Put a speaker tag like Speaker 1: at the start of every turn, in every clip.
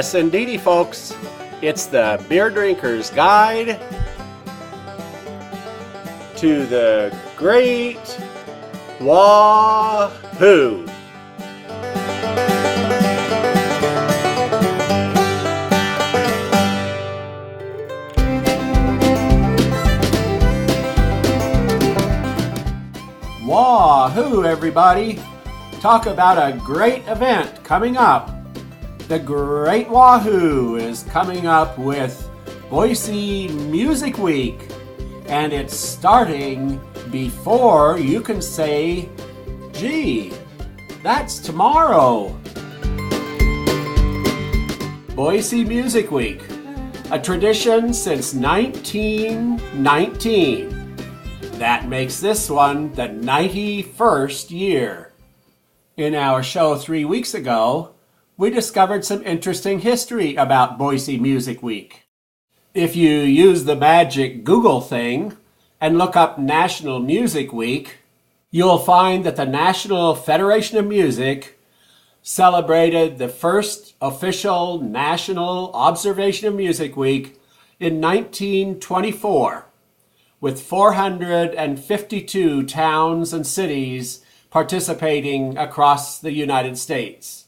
Speaker 1: Yes, indeedy, folks. It's the Beer Drinker's Guide to the Great Wahoo! Wahoo, everybody! Talk about a great event coming up. The Great Wahoo is coming up with Boise Music Week, and it's starting before you can say, gee, that's tomorrow. Boise Music Week, a tradition since 1919. That makes this one the 91st year. In our show 3 weeks ago, we discovered some interesting history about Boise Music Week. If you use the magic Google thing and look up National Music Week, you'll find that the National Federation of Music celebrated the first official National Observation of Music Week in 1924, with 452 towns and cities participating across the United States.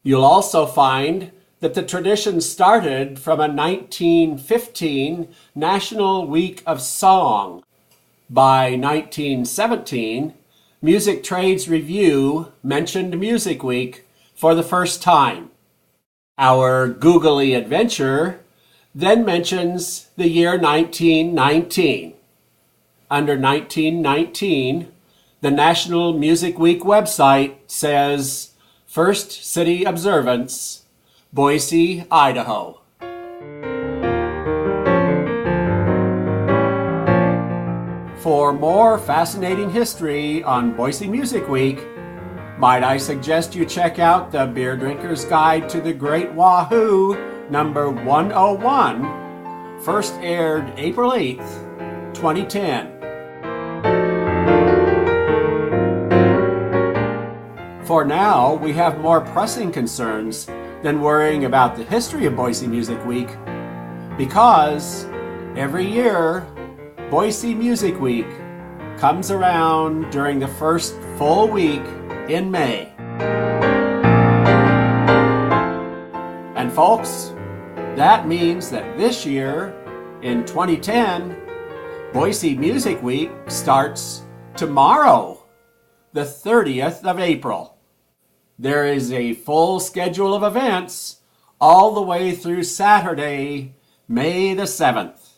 Speaker 1: You'll also find that the tradition started from a 1915 National Week of Song. By 1917, Music Trades Review mentioned Music Week for the first time. Our googly adventure then mentions the year 1919. Under 1919, the National Music Week website says, First City Observance, Boise, Idaho. For more fascinating history on Boise Music Week, might I suggest you check out the Beer Drinker's Guide to the Great Wahoo, number 101, first aired April 8th, 2010. For now, we have more pressing concerns than worrying about the history of Boise Music Week, because every year, Boise Music Week comes around during the first full week in May. And folks, that means that this year, in 2010, Boise Music Week starts tomorrow, the 30th of April. There is a full schedule of events all the way through Saturday, May the 7th.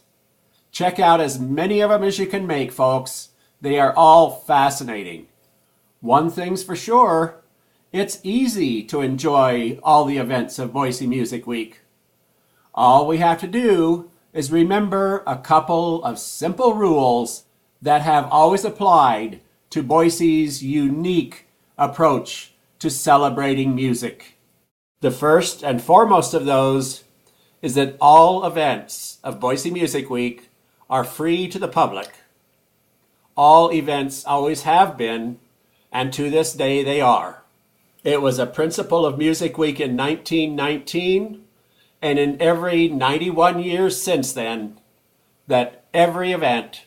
Speaker 1: Check out as many of them as you can make, folks. They are all fascinating. One thing's for sure, it's easy to enjoy all the events of Boise Music Week. All we have to do is remember a couple of simple rules that have always applied to Boise's unique approach to celebrating music. The first and foremost of those is that all events of Boise Music Week are free to the public. All events always have been, and to this day they are. It was a principle of Music Week in 1919, and in every 91 years since then, that every event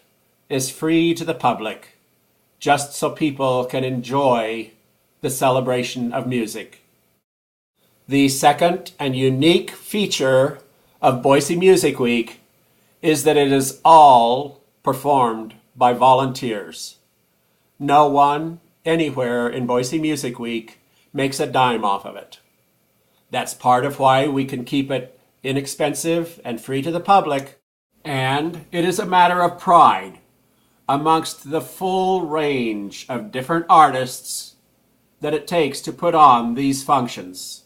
Speaker 1: is free to the public, just so people can enjoy the celebration of music. The second and unique feature of Boise Music Week is that it is all performed by volunteers. No one, anywhere in Boise Music Week makes a dime off of it. That's part of why we can keep it inexpensive and free to the public, and it is a matter of pride amongst the full range of different artists that it takes to put on these functions.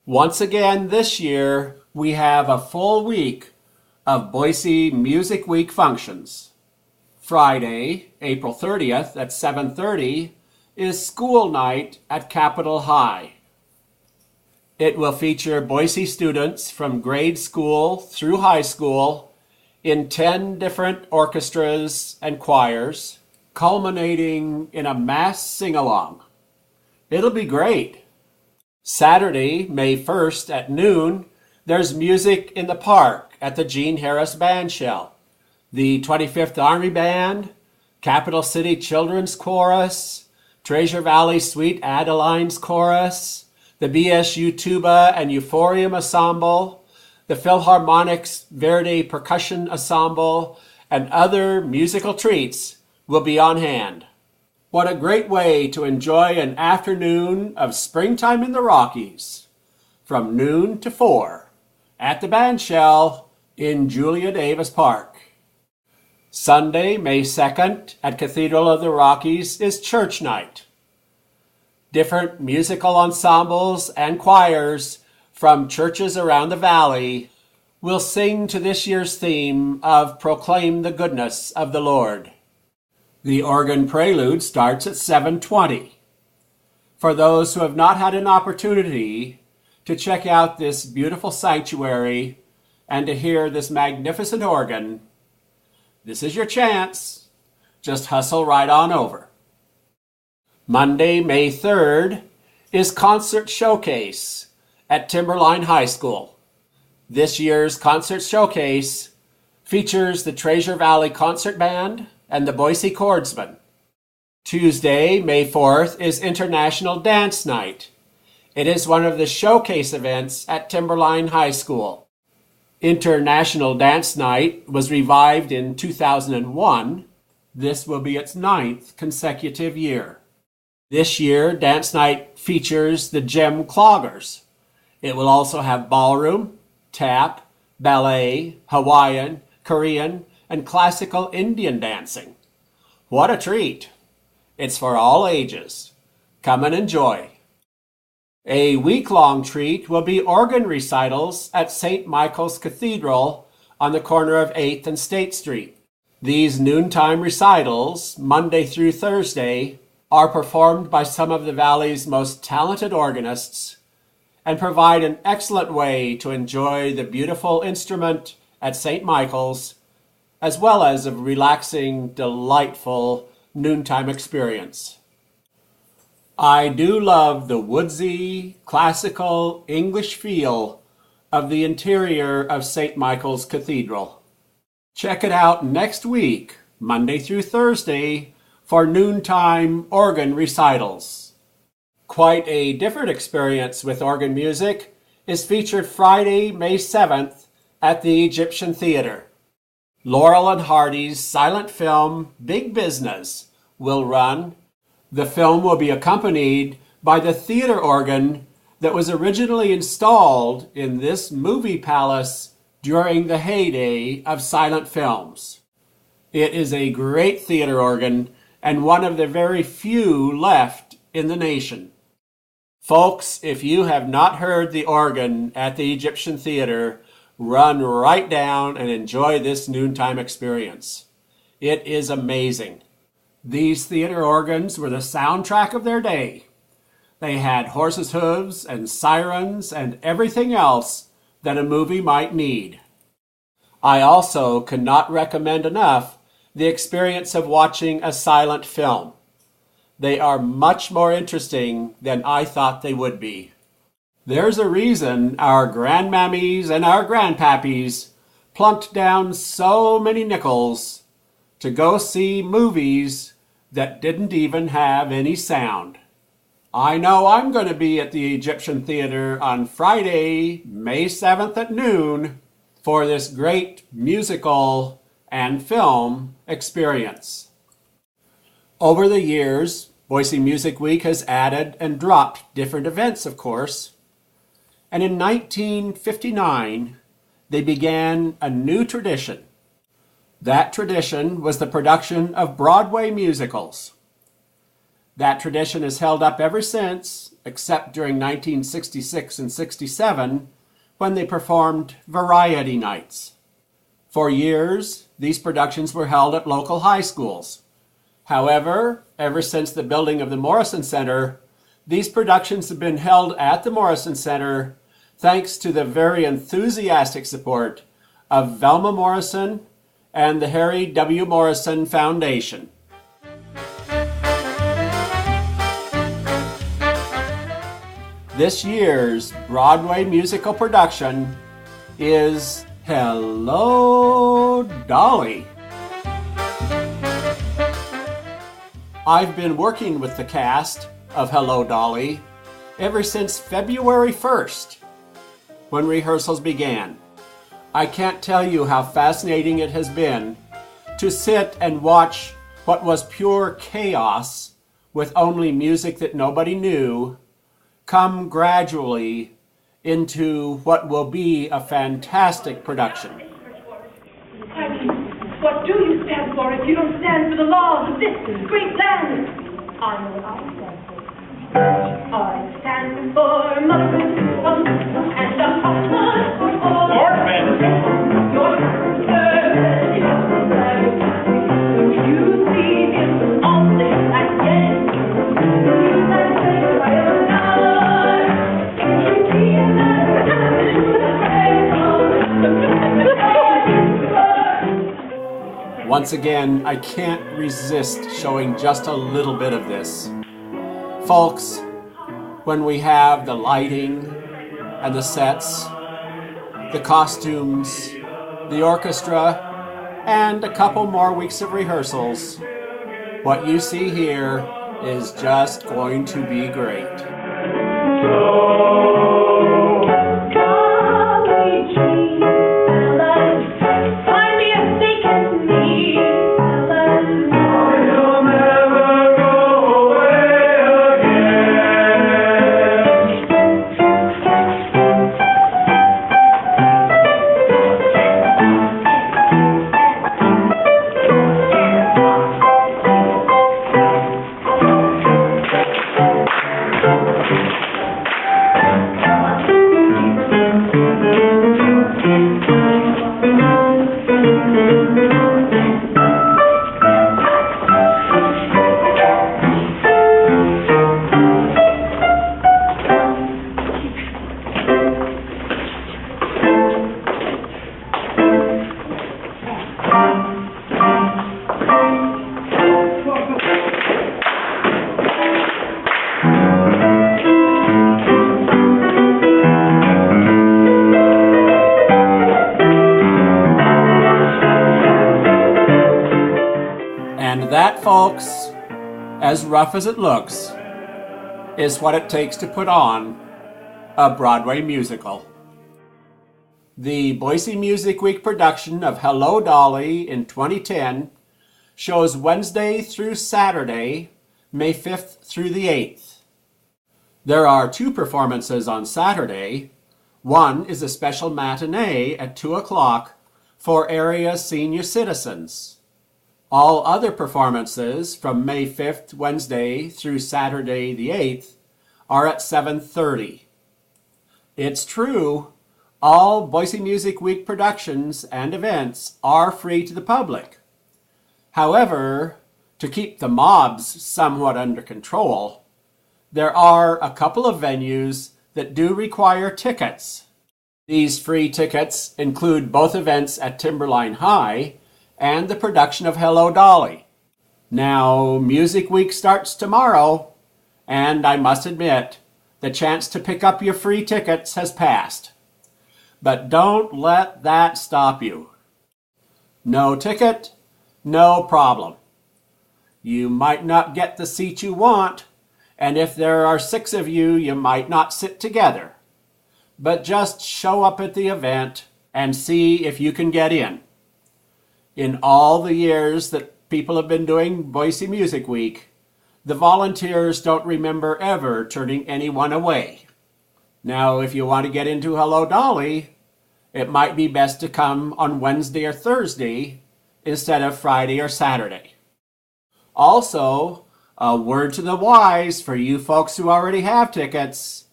Speaker 1: Once again this year, we have a full week of Boise Music Week functions. Friday, April 30th at 7:30 is school night at Capitol High. It will feature Boise students from grade school through high school in 10 different orchestras and choirs, culminating in a mass sing-along. It'll be great. Saturday, May 1st at noon, there's music in the park at the Gene Harris Bandshell. The 25th Army Band, Capital City Children's Chorus, Treasure Valley Sweet Adeline's Chorus, the BSU Tuba and Euphorium Ensemble, the Philharmonic's Verdi Percussion Ensemble, and other musical treats will be on hand. What a great way to enjoy an afternoon of springtime in the Rockies, from noon to 4 at the Bandshell in Julia Davis Park. Sunday, May 2nd at Cathedral of the Rockies is church night. Different musical ensembles and choirs from churches around the valley will sing to this year's theme of Proclaim the Goodness of the Lord. The organ prelude starts at 7:20. For those who have not had an opportunity to check out this beautiful sanctuary and to hear this magnificent organ, this is your chance. Just hustle right on over. Monday, May 3rd, is Concert Showcase at Timberline High School. This year's Concert Showcase features the Treasure Valley Concert Band and the Boise Chordsmen. Tuesday, May 4th, is International Dance Night. It is one of the showcase events at Timberline High School. International Dance Night was revived in 2001. This will be its 9th consecutive year. This year, Dance Night features the Gem Cloggers. It will also have ballroom, tap, ballet, Hawaiian, Korean, and classical Indian dancing. What a treat! It's for all ages. Come and enjoy. A week-long treat will be organ recitals at St. Michael's Cathedral on the corner of 8th and State Street. These noontime recitals, Monday through Thursday, are performed by some of the Valley's most talented organists and provide an excellent way to enjoy the beautiful instrument at St. Michael's, as well as a relaxing, delightful noontime experience. I do love the woodsy, classical English feel of the interior of St. Michael's Cathedral. Check it out next week, Monday through Thursday, for noontime organ recitals. Quite a different experience with organ music is featured Friday, May 7th at the Egyptian Theater. Laurel and Hardy's silent film Big Business will run. The film will be accompanied by the theater organ that was originally installed in this movie palace during the heyday of silent films. It is a great theater organ and one of the very few left in the nation. Folks, if you have not heard the organ at the Egyptian Theater, run right down and enjoy this noontime experience. It is amazing. These theater organs were the soundtrack of their day. They had horses' hooves and sirens and everything else that a movie might need. I also cannot recommend enough the experience of watching a silent film. They are much more interesting than I thought they would be. There's a reason our grandmammies and our grandpappies plunked down so many nickels to go see movies that didn't even have any sound. I know I'm going to be at the Egyptian Theater on Friday, May 7th at noon for this great musical and film experience. Over the years, Boise Music Week has added and dropped different events, of course. And in 1959, they began a new tradition. That tradition was the production of Broadway musicals. That tradition has held up ever since, except during 1966 and 67, when they performed variety nights. For years, these productions were held at local high schools. However, ever since the building of the Morrison Center, these productions have been held at the Morrison Center thanks to the very enthusiastic support of Velma Morrison and the Harry W. Morrison Foundation. This year's Broadway musical production is Hello, Dolly. I've been working with the cast of Hello, Dolly ever since February 1st, when rehearsals began. I can't tell you how fascinating it has been to sit and watch what was pure chaos with only music that nobody knew come gradually into what will be a fantastic production.
Speaker 2: I mean, what do you stand for if you don't stand for the laws of this great land? I know I stand for. I stand for motherhood and a husband for all. Orphans. Your you see him only again. You can say I am not. You see him as
Speaker 1: Once again, I can't resist showing just a little bit of this. Folks, when we have the lighting and the sets, the costumes, the orchestra, and a couple more weeks of rehearsals, what you see here is just going to be great. And that, folks, as rough as it looks, is what it takes to put on a Broadway musical. The Boise Music Week production of Hello, Dolly in 2010 shows Wednesday through Saturday, May 5th through the 8th. There are 2 performances on Saturday. One is a special matinee at 2 o'clock for area senior citizens. All other performances from May 5th, Wednesday, through Saturday the 8th are at 7:30. It's true, all Boise Music Week productions and events are free to the public. However, to keep the mobs somewhat under control, there are a couple of venues that do require tickets. These free tickets include both events at Timberline High and the production of Hello, Dolly. Now, Music Week starts tomorrow, and I must admit, the chance to pick up your free tickets has passed. But don't let that stop you. No ticket, no problem. You might not get the seat you want, and if there are 6 of you, you might not sit together. But just show up at the event and see if you can get in. In all the years that people have been doing Boise Music Week, the volunteers don't remember ever turning anyone away. Now, if you want to get into Hello, Dolly, it might be best to come on Wednesday or Thursday instead of Friday or Saturday. Also, a word to the wise for you folks who already have tickets.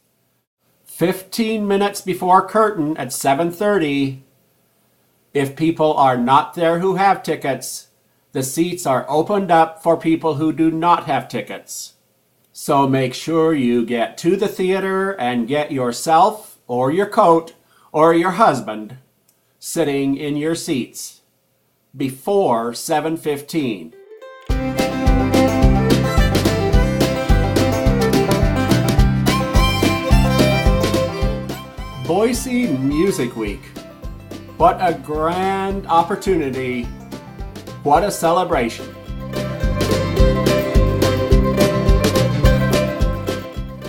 Speaker 1: 15 minutes before curtain at 7:30, if people are not there who have tickets, the seats are opened up for people who do not have tickets. So make sure you get to the theater and get yourself or your coat or your husband sitting in your seats before 7:15. Boise Music Week. What a grand opportunity. What a celebration.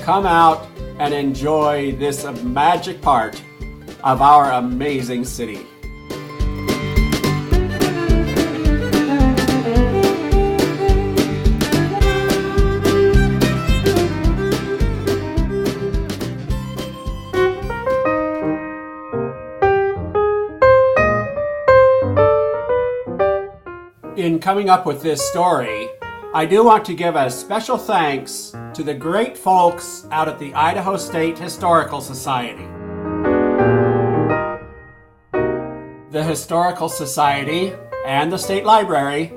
Speaker 1: Come out and enjoy this magic part of our amazing city. In coming up with this story, I do want to give a special thanks to the great folks out at the Idaho State Historical Society. The Historical Society and the State Library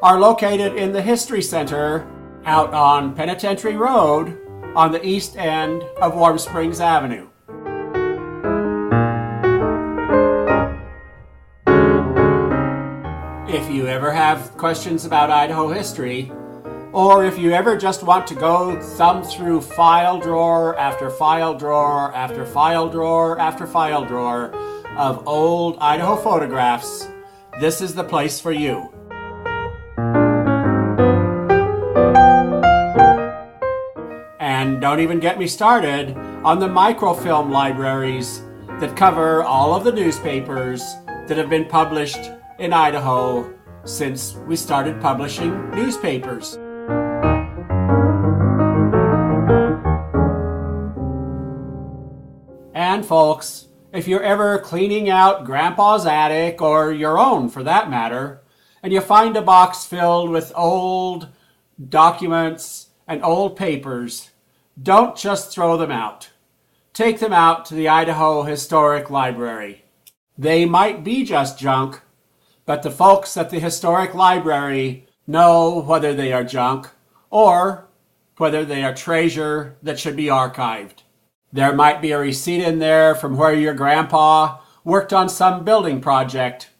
Speaker 1: are located in the History Center out on Penitentiary Road on the east end of Warm Springs Avenue. If you ever have questions about Idaho history, or if you ever just want to go thumb through file drawer after file drawer after file drawer after file drawer of old Idaho photographs, this is the place for you. And don't even get me started on the microfilm libraries that cover all of the newspapers that have been published in Idaho since we started publishing newspapers. And folks, if you're ever cleaning out Grandpa's attic, or your own for that matter, and you find a box filled with old documents and old papers, don't just throw them out. Take them out to the Idaho Historic Library. They might be just junk, but the folks at the Historic Library know whether they are junk or whether they are treasure that should be archived. There might be a receipt in there from where your grandpa worked on some building project.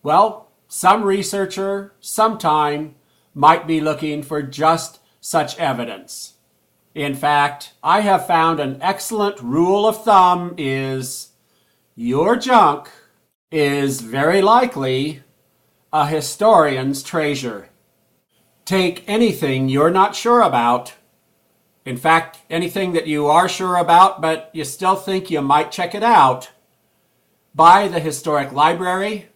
Speaker 1: Well, some researcher, sometime, might be looking for just such evidence. In fact, I have found an excellent rule of thumb is your junk is very likely a historian's treasure. Take anything you're not sure about, in fact, anything that you are sure about but you still think you might check it out, by the Historic Library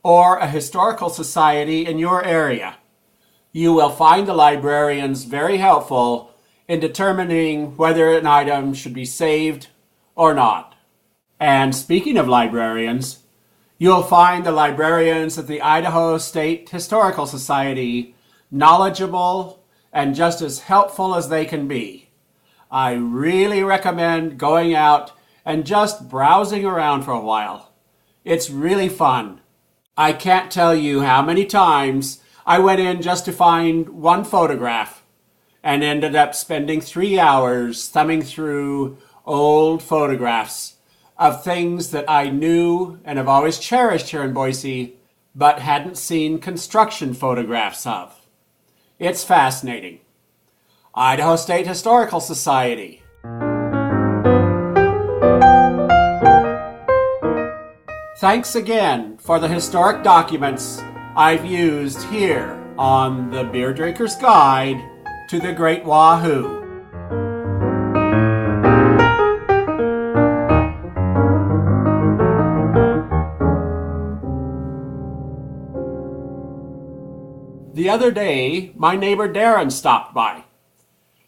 Speaker 1: or a historical society in your area. You will find the librarians very helpful in determining whether an item should be saved or not. And speaking of librarians, you'll find the librarians at the Idaho State Historical Society knowledgeable and just as helpful as they can be. I really recommend going out and just browsing around for a while. It's really fun. I can't tell you how many times I went in just to find one photograph and ended up spending 3 hours thumbing through old photographs of things that I knew and have always cherished here in Boise, but hadn't seen construction photographs of. It's fascinating. Idaho State Historical Society. Thanks again for the historic documents I've used here on the Beer Drinker's Guide to the Great Wahoo. The other day, my neighbor Darren stopped by.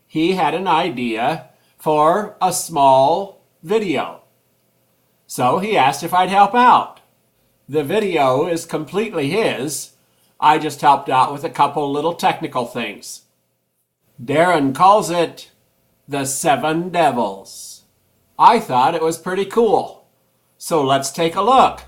Speaker 1: He had an idea for a small video. So he asked if I'd help out. The video is completely his. I just helped out with a couple little technical things. Darren calls it the Seven Devils. I thought it was pretty cool. So let's take a look.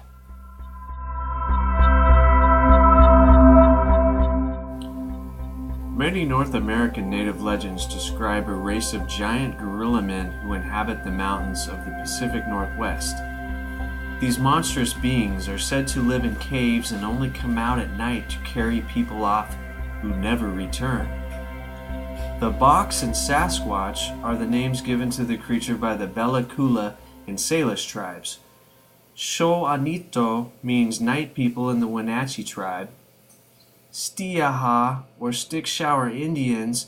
Speaker 3: Many North American native legends describe a race of giant gorilla men who inhabit the mountains of the Pacific Northwest. These monstrous beings are said to live in caves and only come out at night to carry people off who never return. The Box and Sasquatch are the names given to the creature by the Bella Coola and Salish tribes. Sho'anito means night people in the Wenatchee tribe. Stiaha, or stick shower Indians,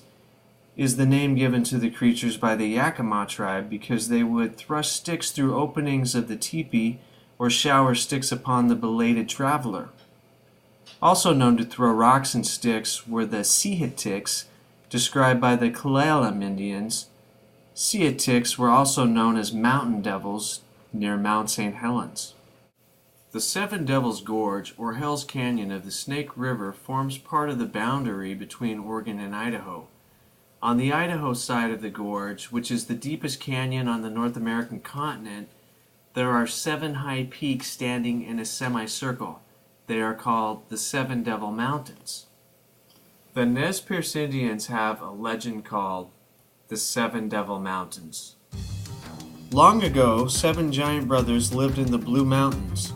Speaker 3: is the name given to the creatures by the Yakima tribe because they would thrust sticks through openings of the teepee or shower sticks upon the belated traveler. Also known to throw rocks and sticks were the Sihitiks, described by the Cle-el-am Indians. Sihitiks were also known as mountain devils near Mount St. Helens. The Seven Devils Gorge, or Hell's Canyon of the Snake River, forms part of the boundary between Oregon and Idaho. On the Idaho side of the gorge, which is the deepest canyon on the North American continent, there are 7 high peaks standing in a semicircle. They are called the Seven Devil Mountains. The Nez Perce Indians have a legend called the Seven Devil Mountains. Long ago, 7 giant brothers lived in the Blue Mountains.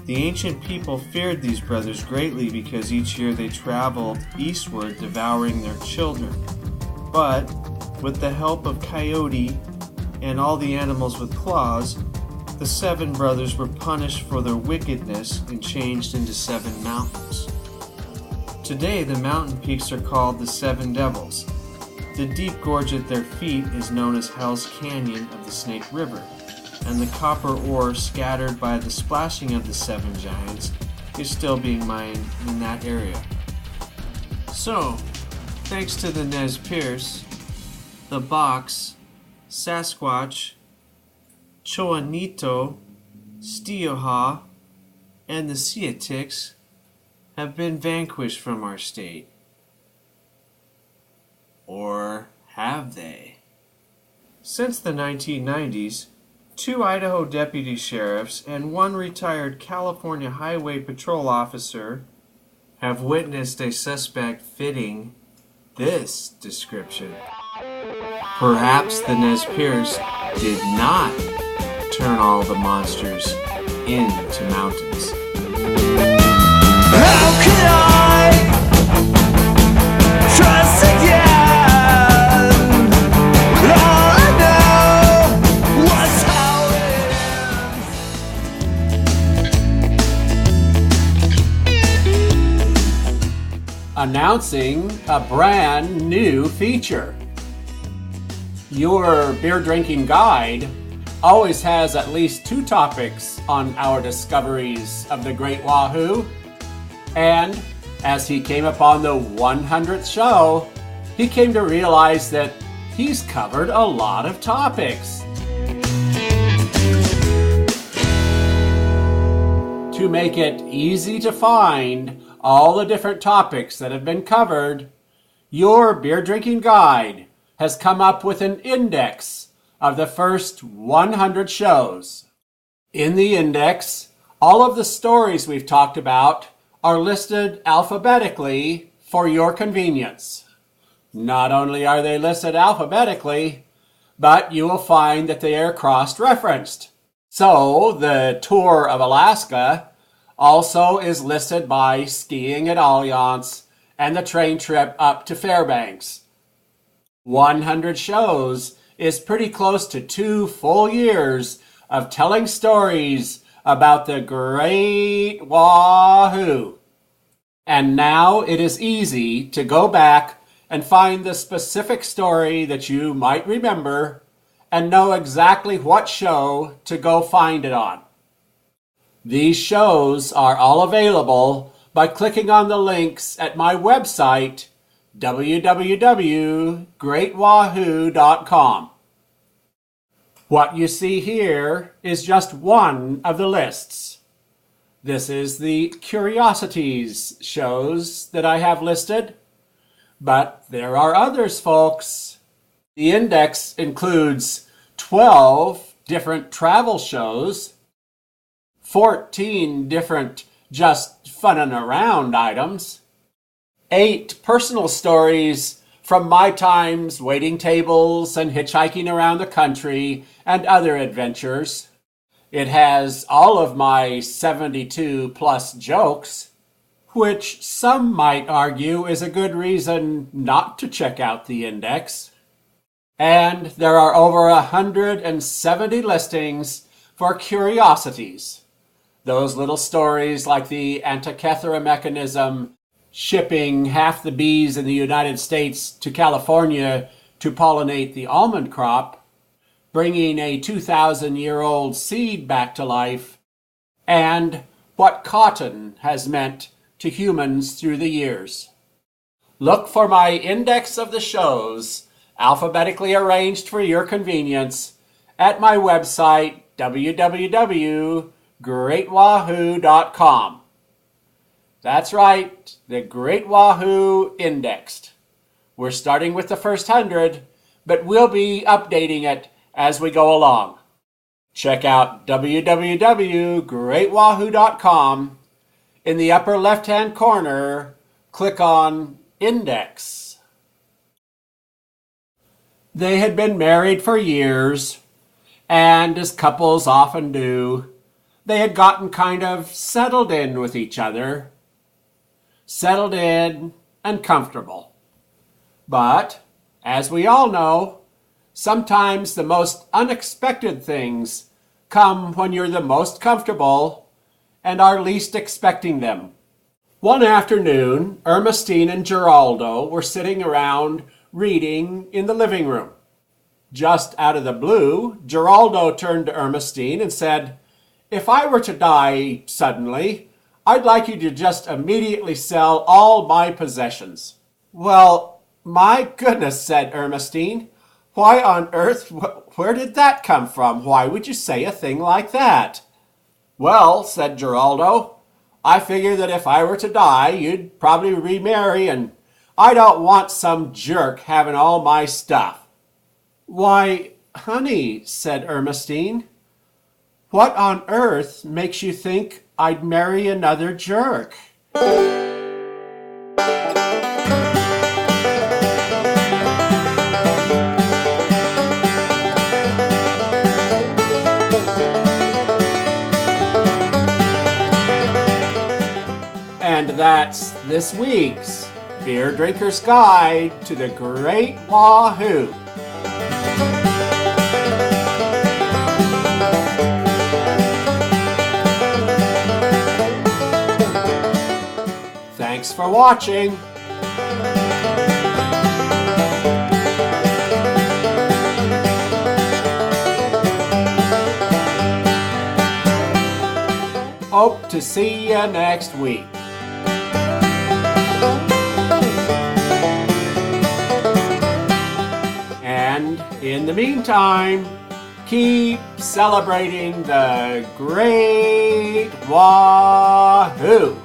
Speaker 3: The ancient people feared these brothers greatly because each year they traveled eastward devouring their children. But, with the help of Coyote and all the animals with claws, the 7 brothers were punished for their wickedness and changed into 7 mountains. Today, the mountain peaks are called the Seven Devils. The deep gorge at their feet is known as Hell's Canyon of the Snake River, and the copper ore scattered by the splashing of the 7 giants is still being mined in that area. So, thanks to the Nez Perce, the Box, Sasquatch, Choanito, Stioha, and the Sihitiks have been vanquished from our state. Or have they? Since the 1990s, 2 Idaho deputy sheriffs and 1 retired California Highway Patrol officer have witnessed a suspect fitting this description. Perhaps the Nez Perce did not turn all the monsters into mountains.
Speaker 4: How could I trust again? All I know was how it ends.
Speaker 1: Announcing a brand new feature. Your beer drinking guide always has at least 2 topics on our discoveries of the Great Wahoo. And as he came upon the 100th show, he came to realize that he's covered a lot of topics. To make it easy to find all the different topics that have been covered, your beer drinking guide has come up with an index of the first 100 shows. In the index, all of the stories we've talked about are listed alphabetically for your convenience. Not only are they listed alphabetically, but you will find that they are cross-referenced. So, the tour of Alaska also is listed by skiing at Alliance and the train trip up to Fairbanks. 100 shows is pretty close to 2 full years of telling stories about the Great Wahoo. And now it is easy to go back and find the specific story that you might remember and know exactly what show to go find it on. These shows are all available by clicking on the links at my website, www.greatwahoo.com. What you see here is just one of the lists. This is the Curiosities shows that I have listed, but there are others, folks. The index includes 12 different travel shows, 14 different just funnin' around items, 8 personal stories from my times waiting tables and hitchhiking around the country and other adventures. It has all of my 72 plus jokes, which some might argue is a good reason not to check out the index. And there are over 170 listings for curiosities. Those little stories like the Antikythera mechanism, shipping half the bees in the United States to California to pollinate the almond crop, bringing a 2,000-year-old seed back to life, and what cotton has meant to humans through the years. Look for my index of the shows, alphabetically arranged for your convenience, at my website, www.greatwahoo.com. That's right, the Great Wahoo Indexed. We're starting with the first 100, but we'll be updating it as we go along. Check out www.greatwahoo.com. In the upper left-hand corner, click on Index. They had been married for years, and as couples often do, they had gotten kind of settled in with each other. Settled in and comfortable. But, as we all know, sometimes the most unexpected things come when you're the most comfortable and are least expecting them. One afternoon, Ermestine and Geraldo were sitting around reading in the living room. Just out of the blue, Geraldo turned to Ermestine and said, "If I were to die suddenly, I'd like you to just immediately sell all my possessions." "Well, my goodness," said Ermestine. "Why on earth, where did that come from? Why would you say a thing like that?" "Well," said Geraldo, "I figure that if I were to die, you'd probably remarry, and I don't want some jerk having all my stuff." "Why, honey," said Ermestine, "what on earth makes you think I'd marry another jerk?" And that's this week's Beer Drinker's Guide to the Great Wahoo. Thanks for watching. Hope to see you next week. And in the meantime, keep celebrating the Great Wahoo!